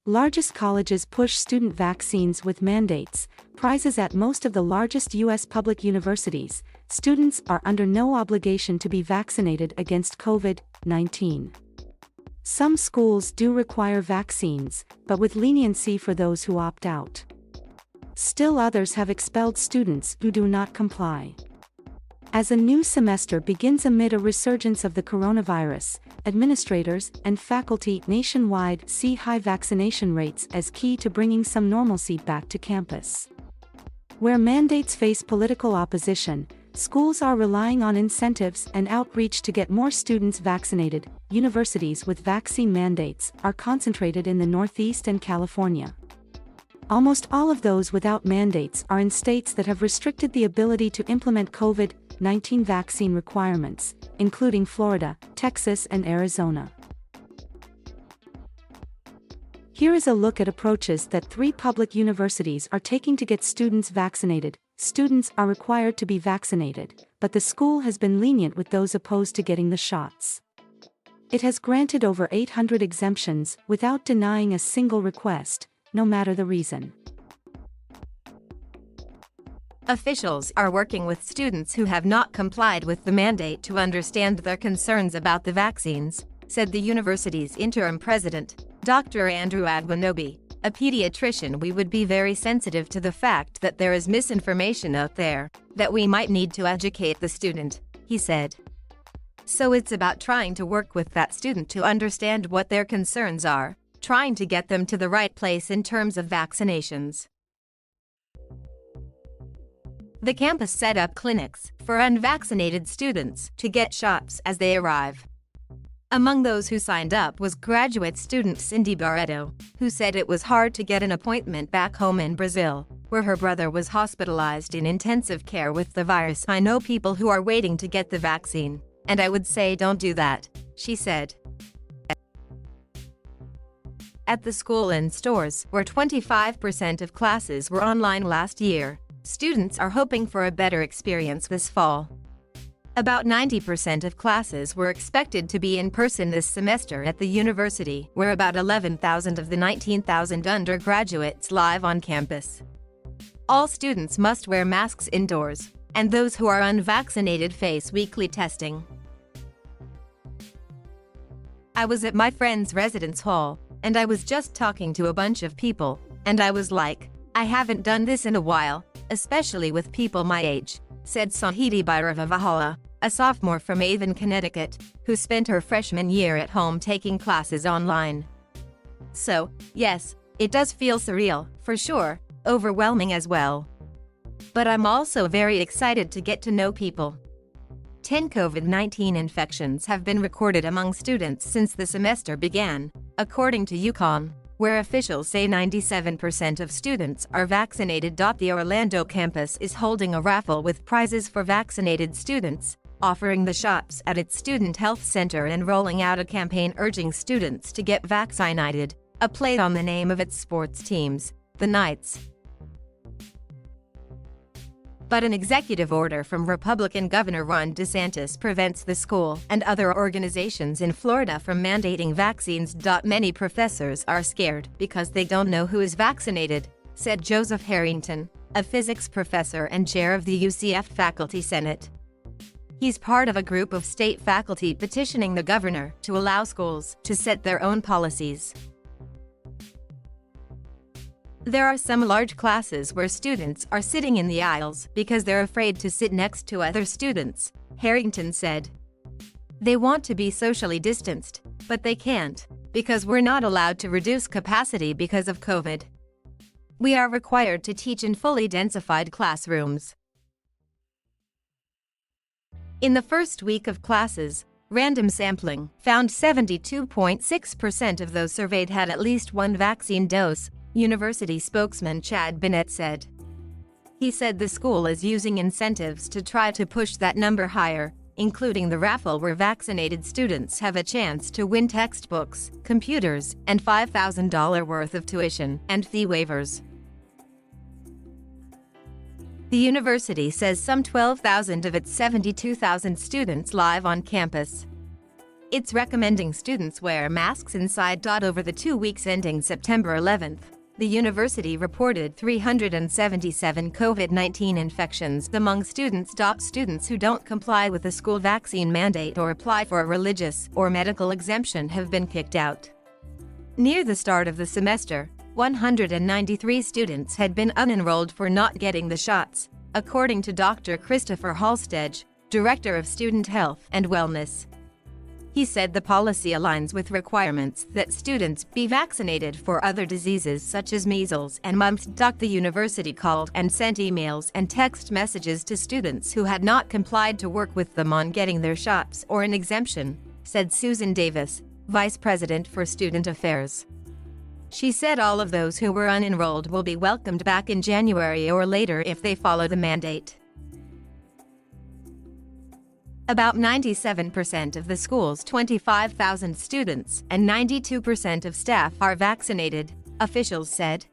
Largest colleges push student vaccines with mandates. Prizes at most of the largest U.S. public universities. Students are under no obligation to be vaccinated against COVID-19. Some schools do require vaccines, but with leniency for those who opt out. Still others have expelled students who do not comply. As a new semester begins amid a resurgence of the coronavirus, administrators and faculty nationwide see high vaccination rates as key to bringing some normalcy back to campus. Where mandates face political opposition, schools are relying on incentives and outreach to get more students vaccinated. Universities with vaccine mandates are concentrated in the Northeast and California. Almost all of those without mandates are in states that have restricted the ability to implement COVID-19 vaccine requirements, including Florida, Texas, and Arizona. Here is a look at approaches that 3 public universities are taking to get students vaccinated. Students are required to be vaccinated, but the school has been lenient with those opposed to getting the shots. It has granted over 800 exemptions without denying a single request, no matter the reason. Officials are working with students who have not complied with the mandate to understand their concerns about the vaccines, said the university's interim president, Dr. Andrew Adwanobi, a pediatrician. We would be very sensitive to the fact that there is misinformation out there, that we might need to educate the student, he said. So it's about trying to work with that student to understand what their concerns are, trying to get them to the right place in terms of vaccinations. The campus set up clinics for unvaccinated students to get shots as they arrive. Among those who signed up was graduate student Cindy Barreto, who said it was hard to get an appointment back home in Brazil, where her brother was hospitalized in intensive care with the virus. I know people who are waiting to get the vaccine, and I would say don't do that, she said. At the school and stores, where 25% of classes were online last year, students are hoping for a better experience this fall. About 90% of classes were expected to be in person this semester at the university, where about 11,000 of the 19,000 undergraduates live on campus. All students must wear masks indoors, and those who are unvaccinated face weekly testing. I was at my friend's residence hall, and I was just talking to a bunch of people, and I was like, I haven't done this in a while, especially with people my age, said Sahidi Bhairava, a sophomore from Avon, Connecticut, who spent her freshman year at home taking classes online. So, yes, it does feel surreal, for sure, overwhelming as well. But I'm also very excited to get to know people. 10 COVID-19 infections have been recorded among students since the semester began, according to UConn, where officials say 97% of students are vaccinated. The Orlando campus is holding a raffle with prizes for vaccinated students, offering the shots at its student health center and rolling out a campaign urging students to get vaccinated, a play on the name of its sports teams, the Knights. But an executive order from Republican Governor Ron DeSantis prevents the school and other organizations in Florida from mandating vaccines. Many professors are scared because they don't know who is vaccinated, said Joseph Harrington, a physics professor and chair of the UCF Faculty Senate. He's part of a group of state faculty petitioning the governor to allow schools to set their own policies. There are some large classes where students are sitting in the aisles because they're afraid to sit next to other students, Harrington said. They want to be socially distanced, but they can't, because we're not allowed to reduce capacity because of COVID. We are required to teach in fully densified classrooms. In the first week of classes, random sampling found 72.6% of those surveyed had at least one vaccine dose, university spokesman Chad Bennett said. He said the school is using incentives to try to push that number higher, including the raffle where vaccinated students have a chance to win textbooks, computers, and $5,000 worth of tuition and fee waivers. The university says some 12,000 of its 72,000 students live on campus. It's recommending students wear masks inside. Over the 2 weeks ending September 11th, the university reported 377 COVID-19 infections among students. Students who don't comply with the school vaccine mandate or apply for a religious or medical exemption have been kicked out. Near the start of the semester, 193 students had been unenrolled for not getting the shots, according to Dr. Christopher Halstead, Director of Student Health and Wellness. He said the policy aligns with requirements that students be vaccinated for other diseases such as measles and mumps. The university called and sent emails and text messages to students who had not complied to work with them on getting their shots or an exemption, said Susan Davis, Vice President for Student Affairs. She said all of those who were unenrolled will be welcomed back in January or later if they follow the mandate. About 97% of the school's 25,000 students and 92% of staff are vaccinated, officials said.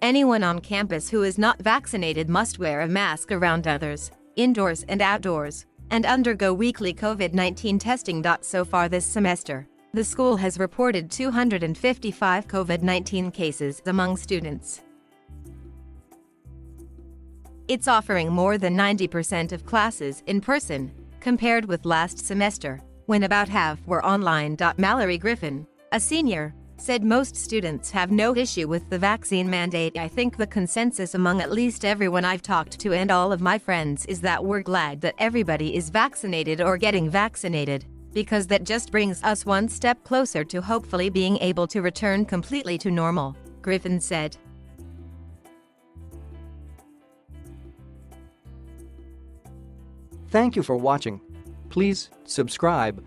Anyone on campus who is not vaccinated must wear a mask around others, indoors and outdoors, and undergo weekly COVID-19 testing. So far this semester, the school has reported 255 COVID-19 cases among students. It's offering more than 90% of classes in person, compared with last semester, when about half were online. Mallory Griffin, a senior, said most students have no issue with the vaccine mandate. I think the consensus among at least everyone I've talked to and all of my friends is that we're glad that everybody is vaccinated or getting vaccinated, because that just brings us one step closer to hopefully being able to return completely to normal, Griffin said. Thank you for watching. Please subscribe.